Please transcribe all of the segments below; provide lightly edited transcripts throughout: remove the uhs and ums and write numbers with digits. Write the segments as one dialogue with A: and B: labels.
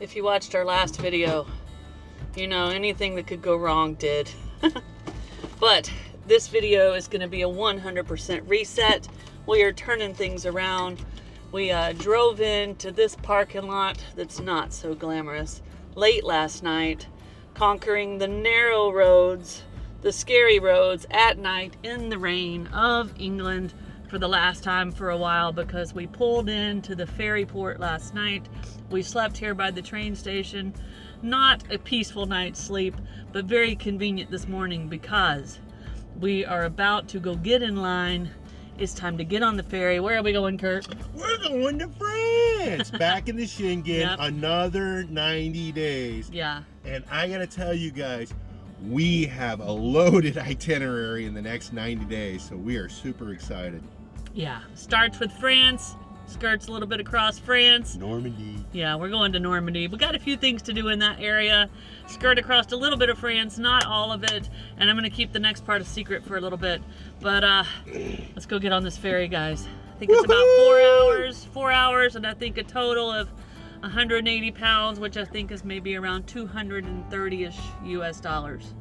A: If you watched our last video, you know anything that could go wrong did. But this video is going to be a 100% reset. We are turning things around. We drove into this parking lot that's not so glamorous late last night, conquering the narrow roads, the scary roads at night in the rain of England for the last time for a while, because we pulled into the ferry port last night. We slept here by the train station. Not a peaceful night's sleep, but very convenient this morning because we are about to go get in line. It's time to get on the ferry. Where are we going, Curt?
B: We're going to France. Back in the Schengen,
A: Yep.
B: Another 90 days.
A: Yeah.
B: And I gotta tell you guys, we have a loaded itinerary in the next 90 days, so we are super excited.
A: Yeah. Starts with France, skirts a little bit across France.
B: Normandy.
A: Yeah, we're going to Normandy. We got a few things to do in that area. Skirt across a little bit of France, not all of it. And I'm going to keep the next part a secret for a little bit. But let's go get on this ferry, guys. I think it's about 4 hours, and I think a total of 180 pounds, which I think is maybe around 230-ish US dollars.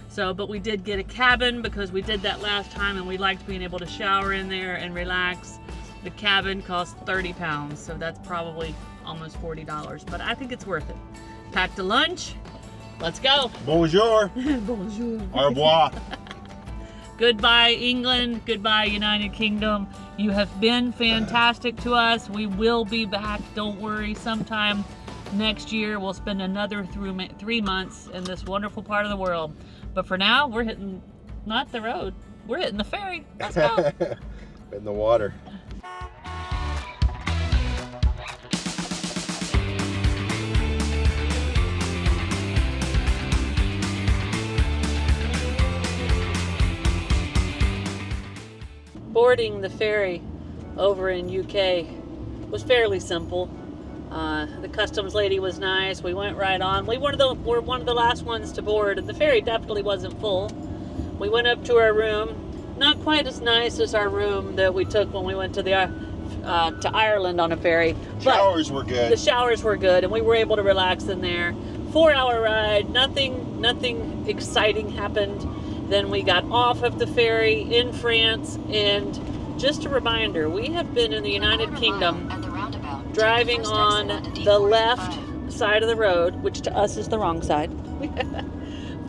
A: So, but we did get a cabin because we did that last time, and we liked being able to shower in there and relax. The cabin costs 30 pounds, so that's probably almost $40, but I think it's worth it. Packed a lunch. Let's go.
B: Bonjour.
A: Bonjour.
B: Au revoir.
A: Goodbye, England. Goodbye, United Kingdom. You have been fantastic to us. We will be back. Don't worry. Sometime next year, we'll spend another 3 months in this wonderful part of the world. But for now, we're hitting, not the road, we're hitting the ferry. Let's go.
B: In the water.
A: Boarding the ferry over in UK was fairly simple. The customs lady was nice. We went right on. We were one of the last ones to board, and the ferry definitely wasn't full. We went up to our room. Not quite as nice as our room that we took when we went to to Ireland on a ferry.
B: Showers were good.
A: The showers were good, and we were able to relax in there. 4-hour ride. Nothing exciting happened. Then we got off of the ferry in France, and just a reminder, we have been in the United Kingdom driving on the left side of the road, which to us is the wrong side,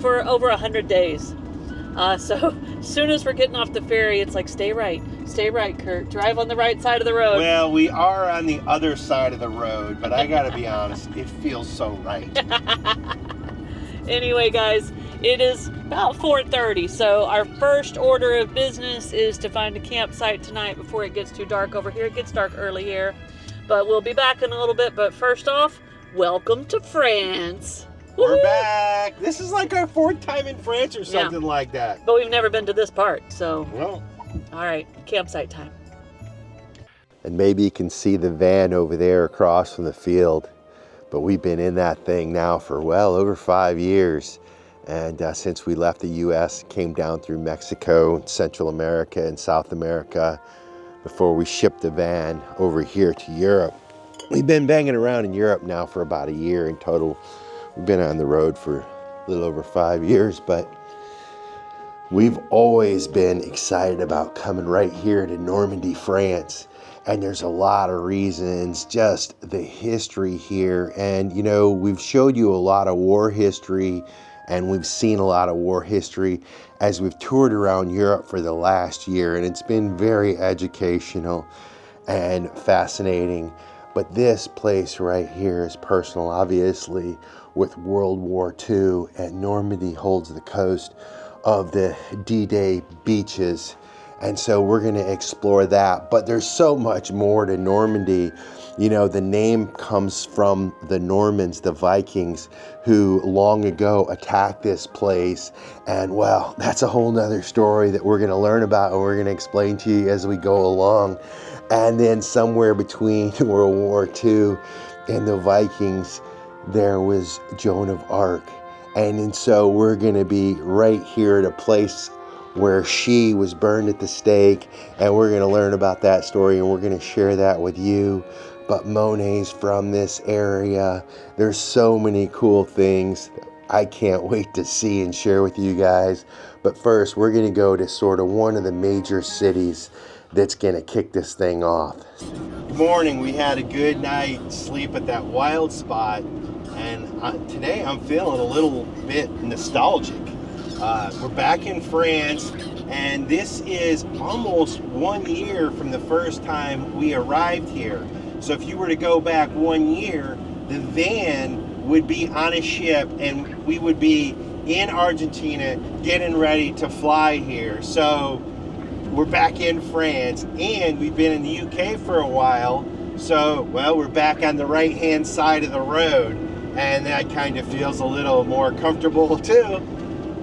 A: for over 100 days. So as soon as we're getting off the ferry, it's like, stay right, Curt. Drive on the right side of the road.
B: Well, we are on the other side of the road, but I gotta be honest, it feels so right.
A: Anyway, guys, it is about 4:30, so our first order of business is to find a campsite tonight before it gets too dark over here. It gets dark early here, but we'll be back in a little bit. But first off, welcome to France.
B: We're
A: Woo-hoo!
B: back. This is like our 4th time in France or something like that.
A: But we've never been to this part, so
B: Well,
A: all right, campsite time.
C: And maybe you can see the van over there across from the field. But we've been in that thing now for well over 5 years. And since we left the US, came down through Mexico, Central America, and South America before we shipped the van over here to Europe. We've been banging around in Europe now for about a year in total. We've been on the road for a little over 5 years, but we've always been excited about coming right here to Normandy, France. And there's a lot of reasons, just the history here. And, you know, we've showed you a lot of war history, and we've seen a lot of war history as we've toured around Europe for the last year. And it's been very educational and fascinating. But this place right here is personal, obviously, with World War II. And Normandy holds the coast of the D-Day beaches. And so we're going to explore that. But there's so much more to Normandy. You know, the name comes from the Normans, the Vikings, who long ago attacked this place. And well, that's a whole nother story that we're going to learn about and we're going to explain to you as we go along. And then somewhere between World War II and the Vikings, there was Joan of Arc. And so we're going to be right here at a place where she was burned at the stake, and we're going to learn about that story, and we're going to share that with you. but Monet's from this area. There's so many cool things I can't wait to see and share with you guys. But first, we're gonna go to sort of one of the major cities that's gonna kick this thing off. Good morning. We had a good night's sleep at that wild spot, and today I'm feeling a little bit nostalgic. We're back in France, and this is almost 1 year from the first time we arrived here. So if you were to go back 1 year, the van would be on a ship and we would be in Argentina getting ready to fly here. So we're back in France, and we've been in the UK for a while. So, well, we're back on the right-hand side of the road, and that kind of feels a little more comfortable too.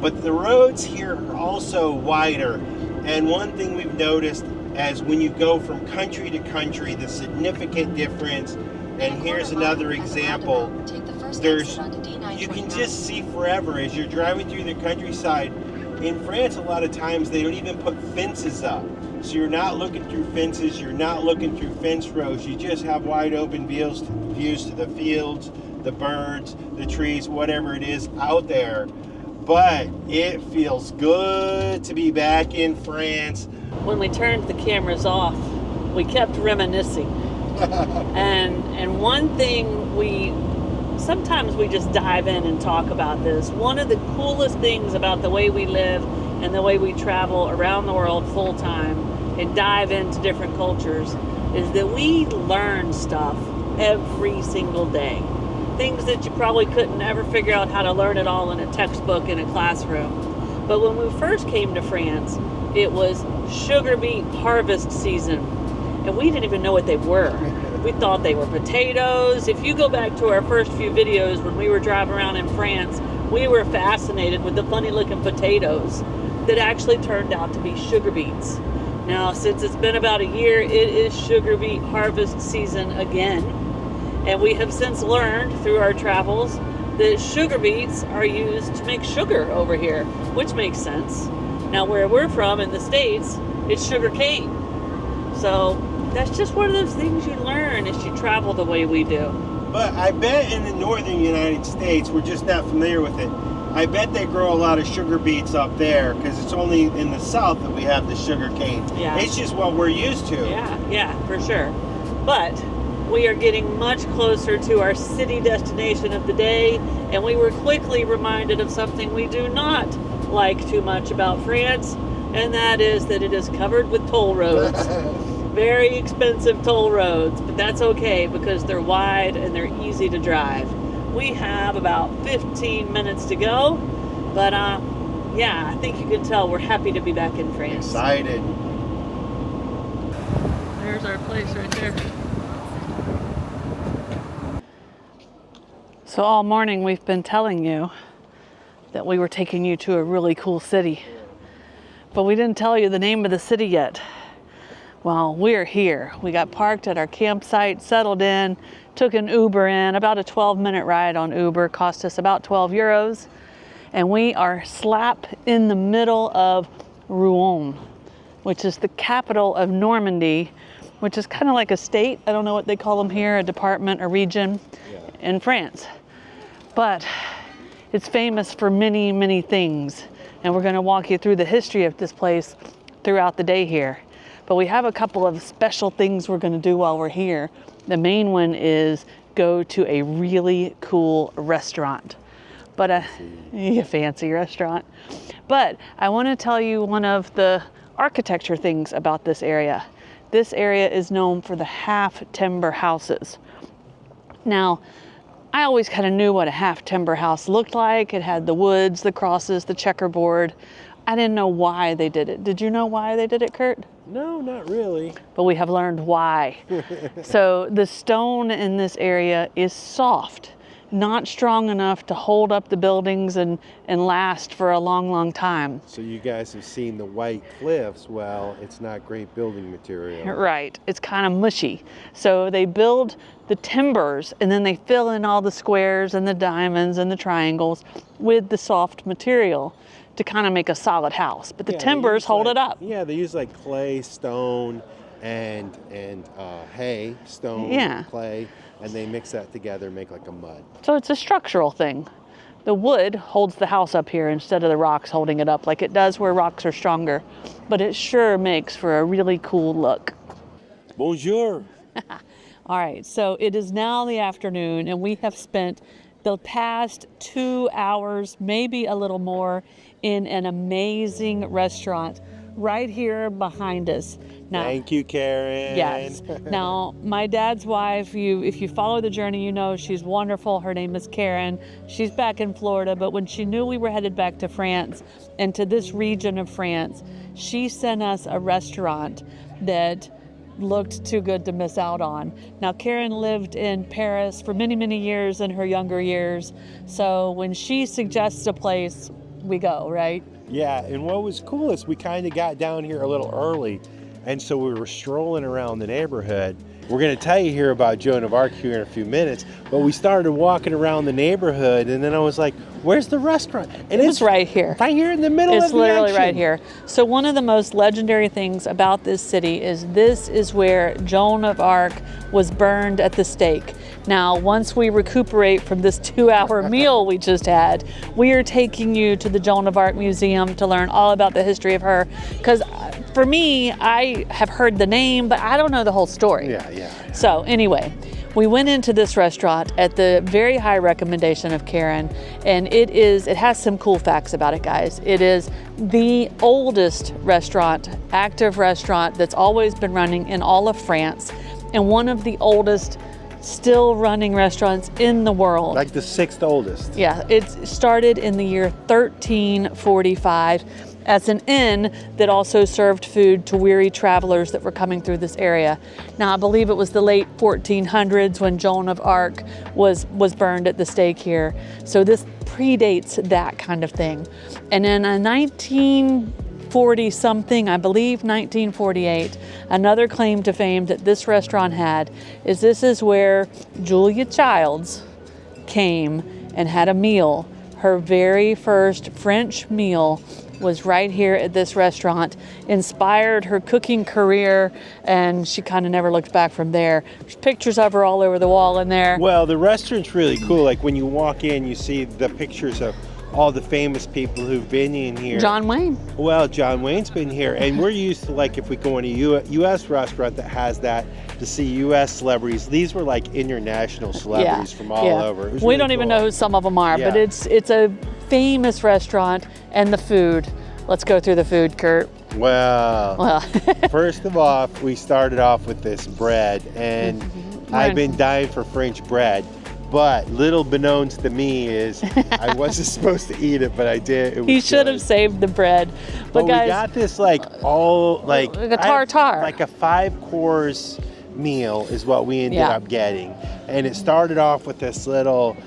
C: But the roads here are also wider. And one thing we've noticed as when you go from country to country, the significant difference, and here's another example, you can just see forever as you're driving through the countryside. In France, a lot of times they don't even put fences up. So you're not looking through fences, you're not looking through fence rows, you just have wide open views to the fields, the birds, the trees, whatever it is out there. But it feels good to be back in France.
A: When we turned the cameras off, we kept reminiscing. and one thing sometimes we just dive in and talk about this. One of the coolest things about the way we live and the way we travel around the world full time and dive into different cultures is that we learn stuff every single day. Things that you probably couldn't ever figure out how to learn it all in a textbook in a classroom. But when we first came to France, it was sugar beet harvest season, and we didn't even know what they were. We thought they were potatoes. If you go back to our first few videos when we were driving around in France, we were fascinated with the funny looking potatoes that actually turned out to be sugar beets. Now, since it's been about a year, it is sugar beet harvest season again. And we have since learned through our travels that sugar beets are used to make sugar over here, which makes sense. Now, where we're from in the States, it's sugar cane. So that's just one of those things you learn as you travel the way we do.
B: But I bet in the northern United States, we're just not familiar with it. I bet they grow a lot of sugar beets up there because it's only in the south that we have the sugar cane.
A: Yeah.
B: It's just what we're used to.
A: Yeah, for sure. But we are getting much closer to our city destination of the day, and we were quickly reminded of something we do not like too much about France, and that is that it is covered with toll roads. Very expensive toll roads, but that's okay because they're wide and they're easy to drive. We have about 15 minutes to go, but yeah, I think you can tell we're happy to be back in France.
B: Excited.
A: There's our place right there. So all morning we've been telling you that we were taking you to a really cool city, but we didn't tell you the name of the city yet. Well, we're here. We got parked at our campsite, settled in, took an Uber in, about a 12-minute ride on Uber, cost us about 12 euros. And we are slap in the middle of Rouen, which is the capital of Normandy, which is kind of like a state. I don't know what they call them here, a department, a region in France. But it's famous for many, many things. And we're going to walk you through the history of this place throughout the day here. But we have a couple of special things we're going to do while we're here. The main one is go to a really cool restaurant. But a fancy restaurant. But I want to tell you one of the architecture things about this area. This area is known for the half timber houses. Now, I always kind of knew what a half timber house looked like. It had the woods, the crosses, the checkerboard. I didn't know why they did it. Did you know why they did it, Curt?
B: No, not really.
A: But we have learned why. So the stone in this area is soft, not strong enough to hold up the buildings and last for a long, long time.
C: So you guys have seen the white cliffs. Well, it's not great building material.
A: Right. It's kind of mushy. So they build the timbers and then they fill in all the squares and the diamonds and the triangles with the soft material to kind of make a solid house. But the timbers hold it up.
C: Yeah, they use like clay, stone, and hay, stone,
A: Yeah.
C: clay, and they mix that together, make like a mud.
A: So it's a structural thing. The wood holds the house up here instead of the rocks holding it up like it does where rocks are stronger. But it sure makes for a really cool look.
C: Bonjour.
A: All right, so it is now the afternoon and we have spent the past 2 hours, maybe a little more, in an amazing restaurant right here behind us. Now,
C: Thank you, Karen.
A: yes. Now, my dad's wife, if you follow the journey, you know she's wonderful. Her name is Karen. She's back in Florida, but when she knew we were headed back to France and to this region of France, she sent us a restaurant that looked too good to miss out on. Now, Karen lived in Paris for many, many years in her younger years. So when she suggests a place, we go, right?
C: Yeah, and what was cool is we kind of got down here a little early, and so we were strolling around the neighborhood. We're going to tell you here about Joan of Arc here in a few minutes, but we started walking around the neighborhood, and then I was like, where's the restaurant? And
A: It's right here.
C: Right here in the middle of
A: It's
C: the
A: literally
C: action.
A: right here. So one of the most legendary things about this city is this is where Joan of Arc was burned at the stake. Now, once we recuperate from this 2-hour meal we just had, we are taking you to the Joan of Arc Museum to learn all about the history of her. Because for me, I have heard the name, but I don't know the whole story.
C: Yeah.
A: So anyway, we went into this restaurant at the very high recommendation of Karen, and it has some cool facts about it, guys. It is the oldest restaurant, active restaurant that's always been running in all of France, and one of the oldest still running restaurants in the world.
C: Like the 6th oldest.
A: Yeah, it started in the year 1345 as an inn that also served food to weary travelers that were coming through this area. Now, I believe it was the late 1400s when Joan of Arc was burned at the stake here. So this predates that kind of thing. And in 1940 something, I believe 1948, another claim to fame that this restaurant had is this is where Julia Childs came and had a meal. Her very first French meal was right here at this restaurant, inspired her cooking career, and she kind of never looked back from there. There's pictures of her all over the wall in there.
C: Well, the restaurant's really cool. Like when you walk in, you see the pictures of all the famous people who've been in here.
A: John Wayne.
C: Well, John Wayne's been here, and we're used to, like, if we go in a U.S. restaurant that has that, to see U.S. celebrities. These were like international celebrities from all over. It was
A: We
C: really
A: don't even
C: cool.
A: know who some of them are, but
C: Yeah.
A: it's a famous restaurant, and the food. Let's go through the food, Curt.
C: Well, first of all, we started off with this bread, and I've been dying for French bread. But little beknownst to me is I wasn't supposed to eat it, but I did. It was
A: He should
C: good.
A: have saved the bread. But
C: we
A: guys,
C: got this like all like
A: a tartare.
C: like a 5-course meal is what we ended
A: Yeah.
C: up getting, and it started off with this little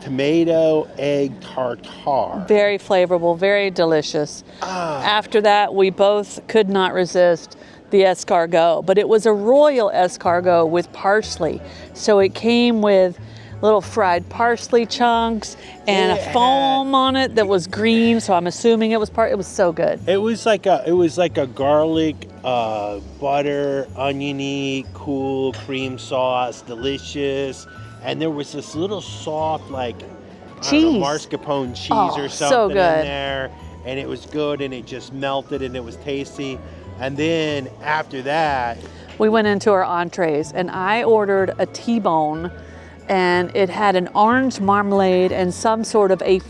C: tomato egg tartare.
A: very flavorful, very delicious. After that, we both could not resist the escargot, but it was a royal escargot with parsley. So it came with little fried parsley chunks and a foam on it that was green. So I'm assuming it was it was so good.
C: It was like a garlic, butter, oniony, cool cream sauce, delicious. And there was this little soft, like, I don't know,
A: Cheese.
C: mascarpone cheese
A: Oh,
C: or
A: so
C: something
A: good.
C: in there. And it was good, and it just melted, and it was tasty. And then after that,
A: We went into our entrees, and I ordered a T-bone, and it had an orange marmalade and some sort of a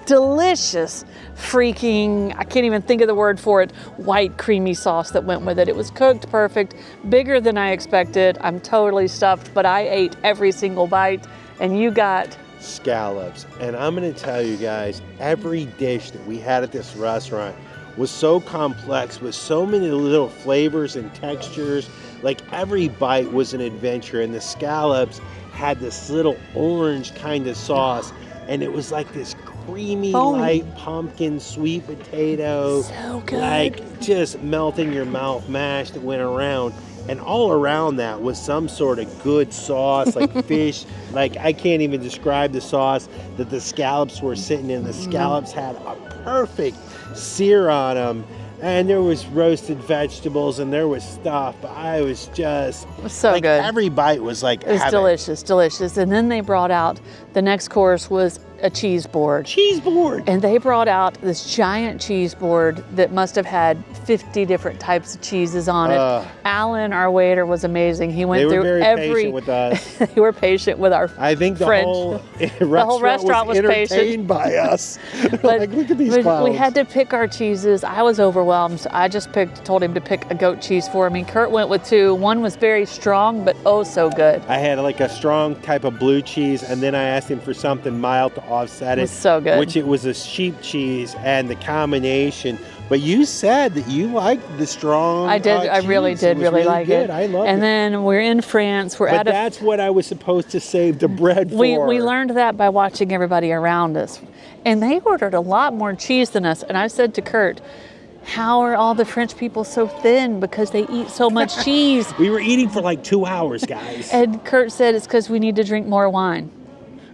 A: delicious freaking, I can't even think of the word for it, white creamy sauce that went with it. It was cooked perfect, bigger than I expected. I'm totally stuffed, but I ate every single bite, and you got
C: scallops. And I'm going to tell you guys, every dish that we had at this restaurant was so complex with so many little flavors and textures. Like every bite was an adventure, and the scallops had this little orange kind of sauce, and it was like this creamy,
A: Foamy.
C: light pumpkin, sweet potato,
A: so good.
C: like just melt in your mouth mash that went around. And all around that was some sort of good sauce, like fish. Like, I can't even describe the sauce that the scallops were sitting in. The scallops had a perfect sear on them.
B: And there was roasted vegetables and there was stuff. But I was just
A: It was so
B: like,
A: good.
B: every bite was like
A: It was
B: heaven.
A: delicious, delicious. And then they brought out, the next course was a cheese board.
B: Cheese board.
A: And they brought out this giant cheese board that must have had 50 different types of cheeses on it. Alan, our waiter, was amazing. He went
B: They were
A: through
B: very
A: every.
B: patient with us.
A: They were patient with our
B: I think the
A: French.
B: whole
A: whole restaurant was patient.
B: entertained by us.
A: But
B: Like, look at these clowns.
A: we had to pick our cheeses. I was overwhelmed. So I just told him to pick a goat cheese for me. Curt went with 2. One was very strong, but oh so good.
B: I had like a strong type of blue cheese, and then I asked him for something mild to offset
A: It
B: it.
A: was so good.
B: Which it was a sheep cheese, and the combination. But you said that you liked the strong.
A: I did. I really
B: cheese.
A: did
B: It was
A: really like
B: good.
A: it.
B: I loved
A: and
B: it.
A: then we're in France. We're
B: But
A: at a.
B: that's what I was supposed to save the bread for.
A: We learned that by watching everybody around us, and they ordered a lot more cheese than us. And I said to Curt, "How are all the French people so thin? Because they eat so much cheese."
B: We were eating for like 2 hours, guys.
A: And Curt said it's because we need to drink more wine.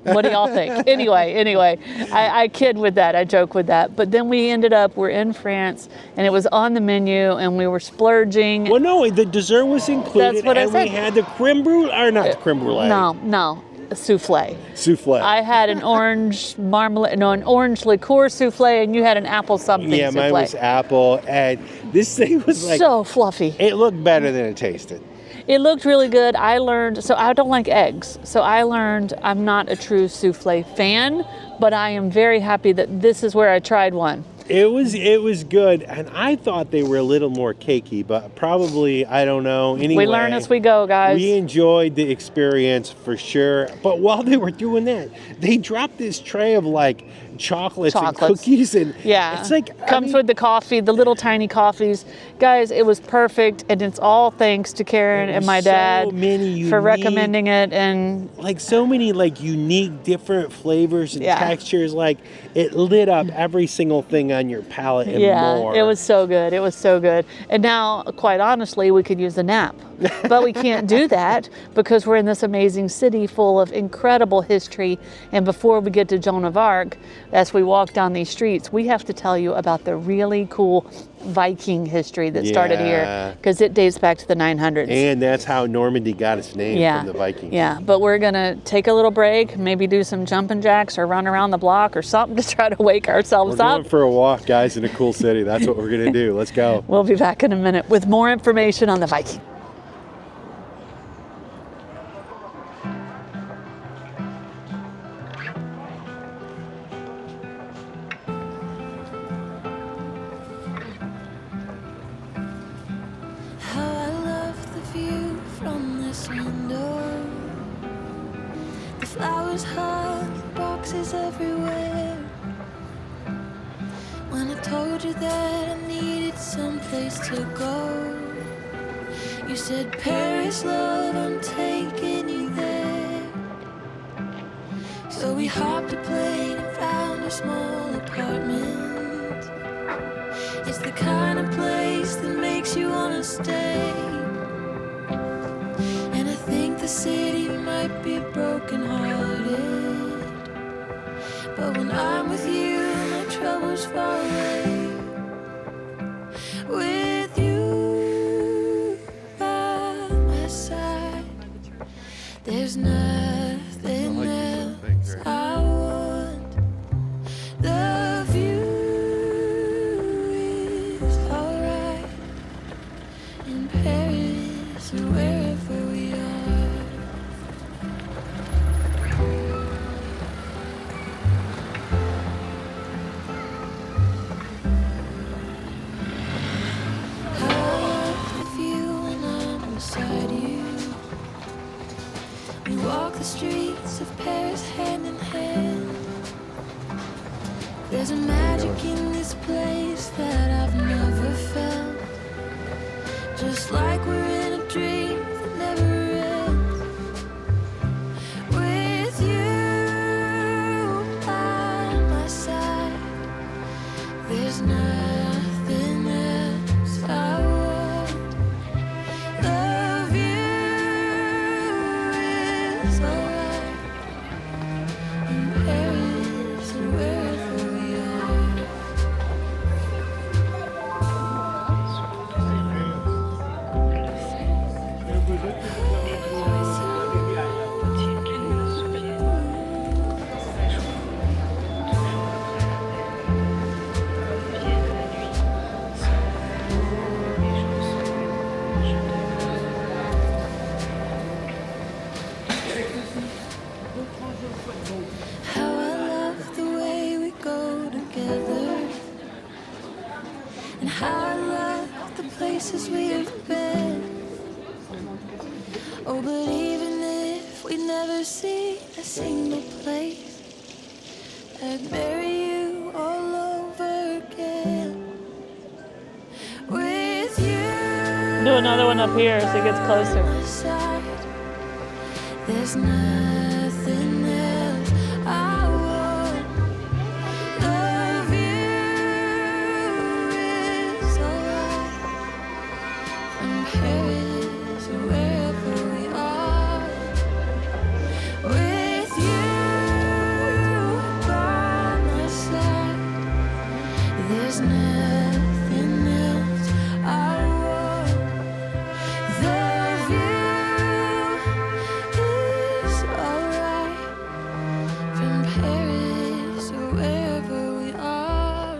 A: What do y'all think? Anyway, I kid with that. I joke with that. But then we ended up, we're in France, and it was on the menu, and we were splurging.
B: Well, no, the dessert was included,
A: That's what I
B: and
A: said.
B: we had the creme brulee, or not the creme brulee.
A: No, a souffle.
B: Souffle.
A: I had an orange marmalade, no, an orange liqueur souffle, and you had an apple something
B: Yeah,
A: souffle.
B: mine was apple, and this thing was like,
A: so fluffy.
B: it looked better than it tasted.
A: It looked really good. I learned, so I don't like eggs. So I learned I'm not a true souffle fan, but I am very happy that this is where I tried one.
B: It was good, and I thought they were a little more cakey, but probably, I don't know. Anyway,
A: We learn as we go, guys.
B: we enjoyed the experience for sure. But while they were doing that, they dropped this tray of like chocolates. and cookies, and
A: Yeah,
B: it's like
A: comes with the coffee, the little tiny coffees. Guys, it was perfect, and it's all thanks to Karen
B: There
A: and
B: were
A: my
B: so
A: dad
B: many
A: for
B: unique-
A: recommending it. And
B: like so many like unique different flavors and
A: Yeah.
B: textures. Like it lit up every single thing on your palate and
A: yeah,
B: more.
A: it was so good. It was so good. And now, quite honestly, we could use a nap. But we can't do that because we're in this amazing city full of incredible history. And before we get to Joan of Arc, as we walk down these streets, we have to tell you about the really cool Viking history that started here,
B: Yeah.
A: because it dates back to the 900s.
B: And that's how Normandy got its name from the Vikings.
A: Yeah, but we're gonna take a little break, maybe do some jumping jacks or run around the block or something to try to wake ourselves
B: We're
A: up.
B: going for a walk, guys, in a cool city. That's what we're going to do. Let's go.
A: We'll be back in a minute with more information on the Viking.
D: How I love the view from this window. The flowers hung, boxes everywhere. When I told you that I needed someplace to go, you said, Paris, love, I'm taking you there. So we hopped a plane and found a small apartment. It's the kind of place that makes you wanna stay. And I think the city might be broken-hearted, but when I'm with you, my troubles far away. With you by my side, there's nothing else I want. The view is alright in Paris or wherever we are. I love the view when I'm beside you. We walk the streets of Paris hand in hand. There's a magic in this place that I've never felt. Just like we're in a dream that never ends. With you by my side, there's nothing else I want. The view is alright in Paris or wherever we are. How I love the way we go together, and how I love the places we have been. Oh, but even if we never see a single place, I'd marry you all over again. With you,
A: Do another one up here as it gets closer.
D: by my side, there's nothing else I want. The view is alright from Paris or wherever we are. With you by my side, there's nothing else I want. The view is alright from Paris or wherever we are.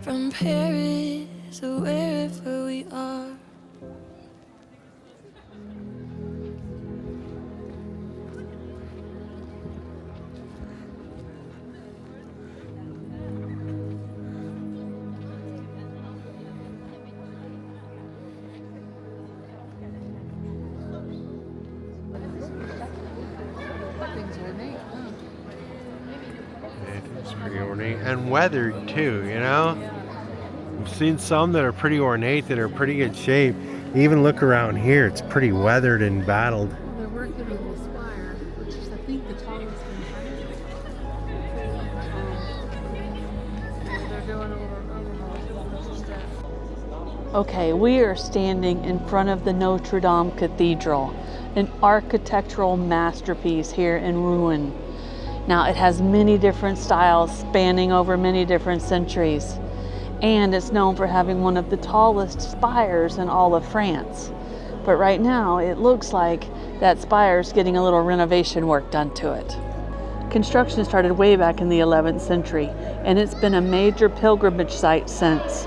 D: From Paris or wherever we are.
C: It's pretty ornate and weathered too, you know? I've seen some that are pretty ornate that are pretty good shape. Even look around here, it's pretty weathered and battled.
E: They're working on the spire, which is, I think, the tallest in They're doing a little.
A: Okay, we are standing in front of the Notre Dame Cathedral, an architectural masterpiece here in Rouen. Now, it has many different styles spanning over many different centuries, and it's known for having one of the tallest spires in all of France. But right now, it looks like that spire's getting a little renovation work done to it. Construction started way back in the 11th century, and it's been a major pilgrimage site since.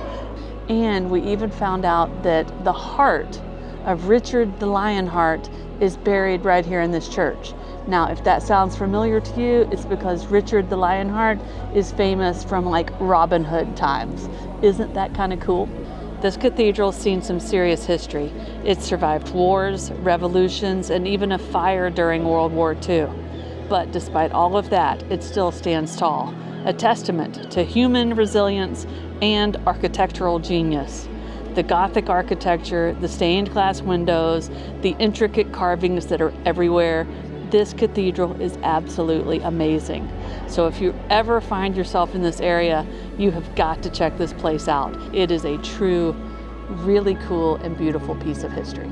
A: And we even found out that the heart of Richard the Lionheart is buried right here in this church. Now, if that sounds familiar to you, it's because Richard the Lionheart is famous from like Robin Hood times. Isn't that kind of cool? This cathedral's seen some serious history. It survived wars, revolutions, and even a fire during World War II. But despite all of that, it still stands tall, a testament to human resilience and architectural genius. The Gothic architecture, the stained glass windows, the intricate carvings that are everywhere, this cathedral is absolutely amazing. So if you ever find yourself in this area, you have got to check this place out. It is a true, really cool and beautiful piece of history.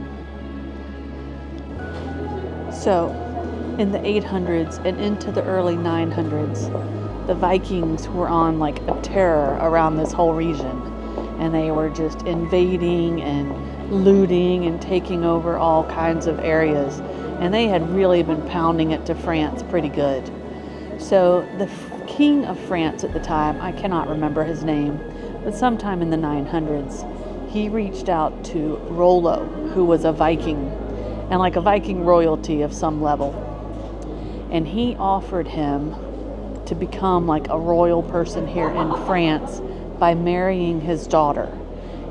A: So, in the 800s and into the early 900s, the Vikings were on like a terror around this whole region. And they were just invading and looting and taking over all kinds of areas. And they had really been pounding it to France pretty good. So the king of France at the time, I cannot remember his name, but sometime in the 900s, he reached out to Rollo, who was a Viking, and like a Viking royalty of some level. And he offered him to become like a royal person here in France by marrying his daughter.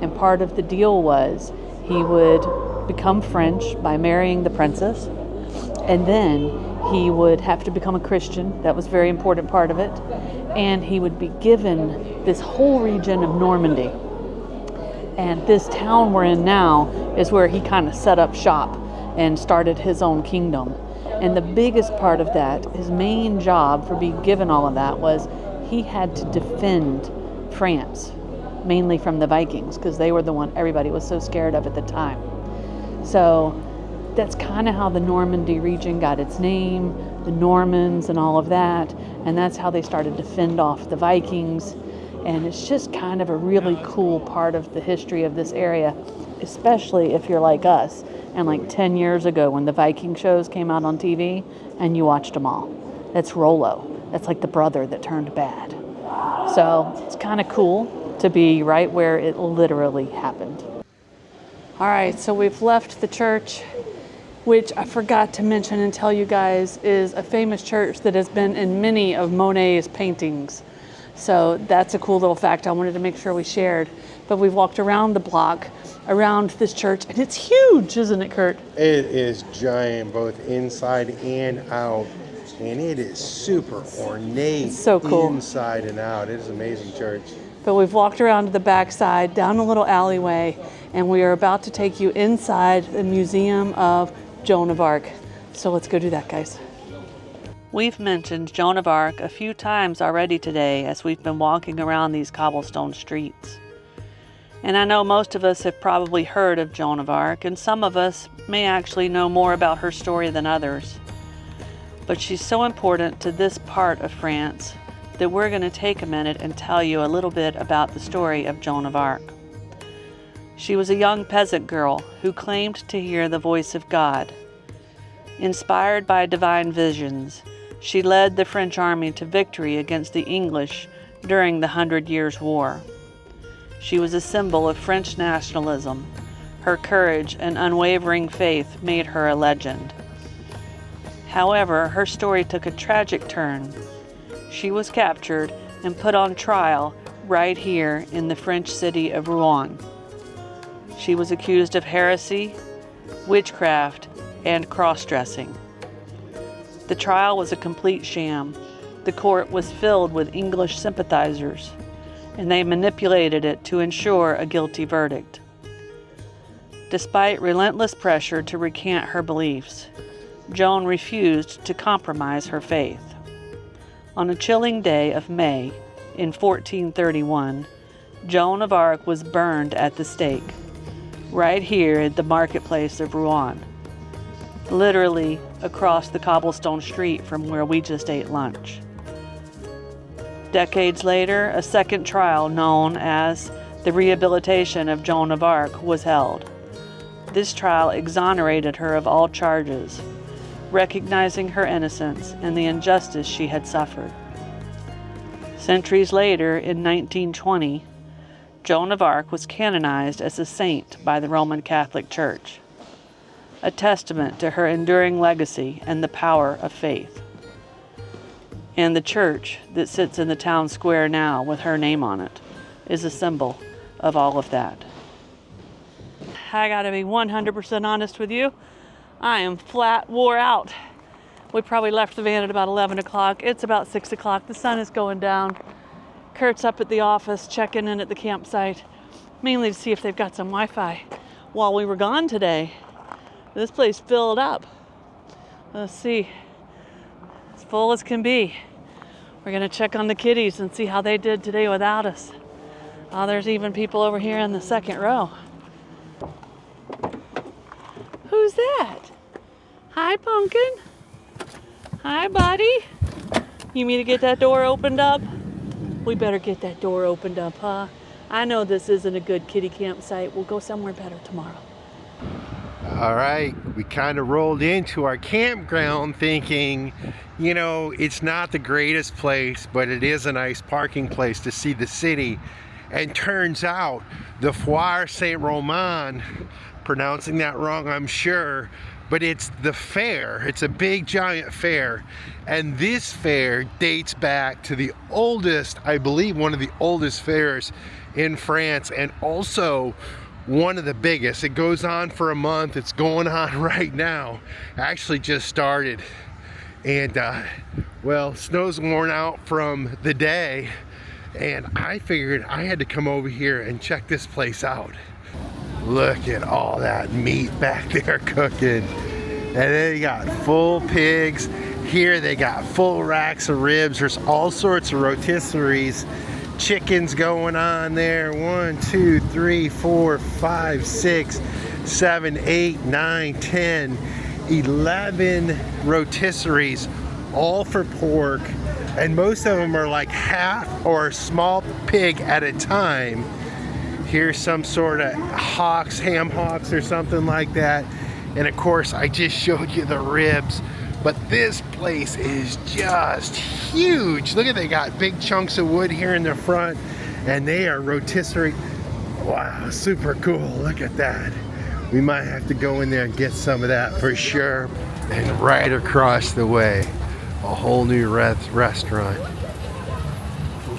A: And part of the deal was he would become French by marrying the princess, and then he would have to become a Christian. That was a very important part of it. And he would be given this whole region of Normandy. And this town we're in now is where he kind of set up shop and started his own kingdom. And the biggest part of that, his main job for being given all of that, was he had to defend France, mainly from the Vikings, because they were the one everybody was so scared of at the time. So that's kind of how the Normandy region got its name, the Normans and all of that, and that's how they started to fend off the Vikings. And it's just kind of a really cool part of the history of this area, especially if you're like us and like 10 years ago when the Viking shows came out on TV and you watched them all. That's Rollo. That's like the brother that turned bad. So it's kind of cool to be right where it literally happened. All right, so we've left the church which I forgot to mention and tell you guys is a famous church that has been in many of Monet's paintings. So that's a cool little fact I wanted to make sure we shared. But we've walked around the block, around this church, and it's huge, isn't it, Curt?
B: It is giant, both inside and out. And it is super ornate.
A: It's so cool.
B: Inside and out. It is an amazing church.
A: But we've walked around to the backside, down a little alleyway, and we are about to take you inside the Museum of Joan of Arc. So let's go do that, guys. We've mentioned Joan of Arc a few times already today as we've been walking around these cobblestone streets. And I know most of us have probably heard of Joan of Arc, and some of us may actually know more about her story than others. But she's so important to this part of France that we're going to take a minute and tell you a little bit about the story of Joan of Arc. She was a young peasant girl who claimed to hear the voice of God. Inspired by divine visions, she led the French army to victory against the English during the 100 Years' War. She was a symbol of French nationalism. Her courage and unwavering faith made her a legend. However, her story took a tragic turn. She was captured and put on trial right here in the French city of Rouen. She was accused of heresy, witchcraft, and cross-dressing. The trial was a complete sham. The court was filled with English sympathizers, and they manipulated it to ensure a guilty verdict. Despite relentless pressure to recant her beliefs, Joan refused to compromise her faith. On a chilling day of May in 1431, Joan of Arc was burned at the stake, right here at the marketplace of Rouen, literally across the cobblestone street from where we just ate lunch. Decades later, a second trial known as the Rehabilitation of Joan of Arc was held. This trial exonerated her of all charges, recognizing her innocence and the injustice she had suffered. Centuries later, in 1920, Joan of Arc was canonized as a saint by the Roman Catholic Church, a testament to her enduring legacy and the power of faith. And the church that sits in the town square now with her name on it is a symbol of all of that. I gotta be 100% honest with you. I am flat wore out. We probably left the van at about 11 o'clock. It's about 6 o'clock. The sun is going down. Curt's up at the office checking in at the campsite, mainly to see if they've got some Wi-Fi. While we were gone today, this place filled up. Let's see. As full as can be. We're gonna check on the kiddies and see how they did today without us. Oh, there's even people over here in the second row. Who's that? Hi, Pumpkin. Hi, buddy. You mean to get that door opened up? We better get that door opened up, huh? I know this isn't a good kitty campsite. We'll go somewhere better tomorrow.
C: All right, we kind of rolled into our campground thinking, you know, it's not the greatest place, but it is a nice parking place to see the city. And turns out the Foire Saint-Romain, pronouncing that wrong, I'm sure, but it's the fair. It's a big giant fair, and this fair dates back to the oldest, I believe one of the oldest fairs in France, and also one of the biggest. It goes on for a month. It's going on right now. Actually just started, and well, snow's worn out from the day, and I figured I had to come over here and check this place out. Look at all that meat back there cooking. And then you got full pigs. Here they got full racks of ribs. There's all sorts of rotisseries. Chickens going on there. 1, 2, 3, 4, 5, 6, 7, 8, 9, 10, 11 rotisseries, all for pork. And most of them are like half or a small pig at a time. Here's some sort of ham hocks or something like that. And of course, I just showed you the ribs, but this place is just huge. Look at, they got big chunks of wood here in the front, and they are rotisserie. Wow, super cool. Look at that. We might have to go in there and get some of that for sure. And right across the way, a whole new restaurant.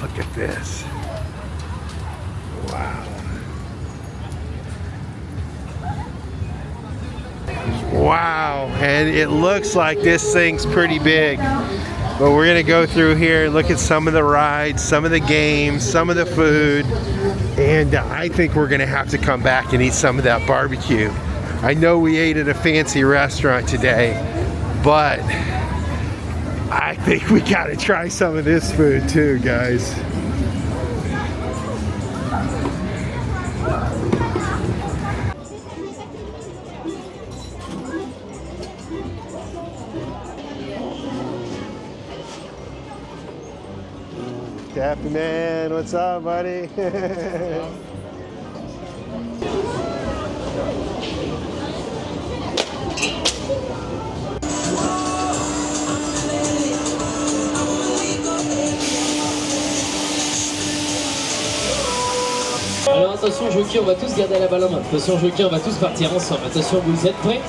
C: Look at this. Wow. Wow, and it looks like this thing's pretty big. But we're gonna go through here and look at some of the rides, some of the games, some of the food. And I think we're gonna have to come back and eat some of that barbecue. I know we ate at a fancy restaurant today, but I think we gotta try some of this food too, guys. Happy man, what's up, buddy?
F: Alors attention jockey, on va tous garder la balle en main. Attention jockey, on va tous partir ensemble. Attention, vous êtes prêts?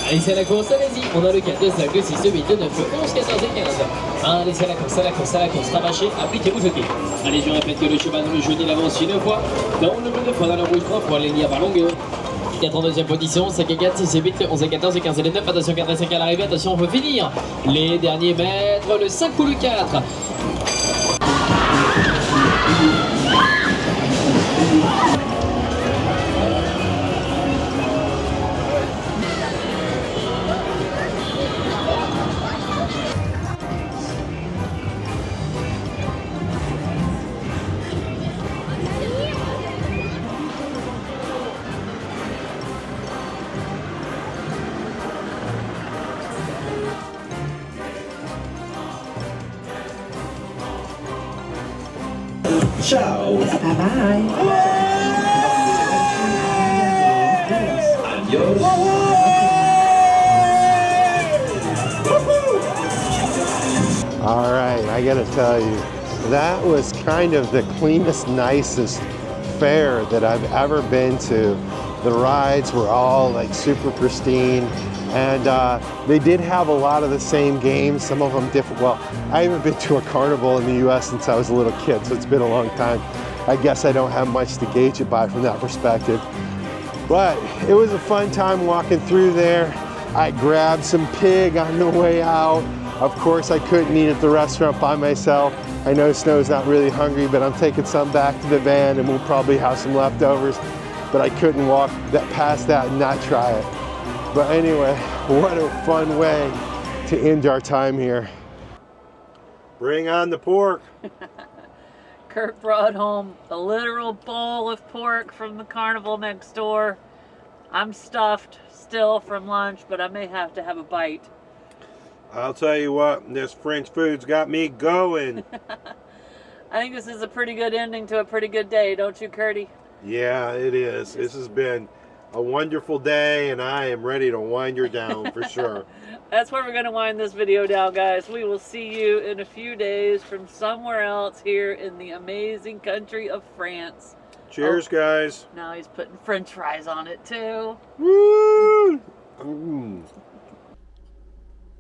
F: Allez, c'est la course, allez-y. On a le 4, le 5, le 6, le 8, le 9, le 11, 14 et 15. Allez, c'est la course, à la course, à la course. Rabâchez, appliquez-vous jockey. Allez, je répète que le cheval dans le jaune, il avance une fois. Dans le bleu, 2 fois, dans le rouge, 3 fois. Les lignes par longueur. 4 en deuxième position, 5 et 4, 6 et 8, 11 et 14 et 15 et les 9. Attention, 4 et 5 à l'arrivée. Attention, on peut finir. Les derniers mètres, le 5 ou le 4.
G: Ciao. Bye bye. Adios.
C: All right, I gotta tell you, that was kind of the cleanest, nicest fair that I've ever been to. The rides were all like super pristine, and they did have a lot of the same games, some of them different. Well, I haven't been to a carnival in the US since I was a little kid, so it's been a long time. I guess I don't have much to gauge it by from that perspective. But it was a fun time walking through there. I grabbed some pig on the way out. Of course, I couldn't eat at the restaurant by myself. I know Snow's not really hungry, but I'm taking some back to the van and we'll probably have some leftovers. But I couldn't walk past that and not try it. But anyway, what a fun way to end our time here. Bring on the pork.
A: Curt brought home a literal bowl of pork from the carnival next door. I'm stuffed still from lunch, but I may have to have a bite.
B: I'll tell you what, this French food's got me going.
A: I think this is a pretty good ending to a pretty good day, don't you, Curdy?
B: Yeah, it is. This has been a wonderful day, and I am ready to wind her down for sure.
A: That's where we're going to wind this video down, guys. We will see you in a few days from somewhere else here in the amazing country of France.
B: Cheers, guys.
A: Now he's putting French fries on it, too.
B: Woo!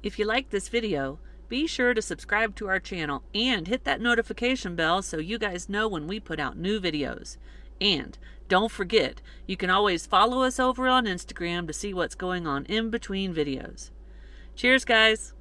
A: If you like this video, be sure to subscribe to our channel and hit that notification bell so you guys know when we put out new videos. And don't forget, you can always follow us over on Instagram to see what's going on in between videos. Cheers, guys!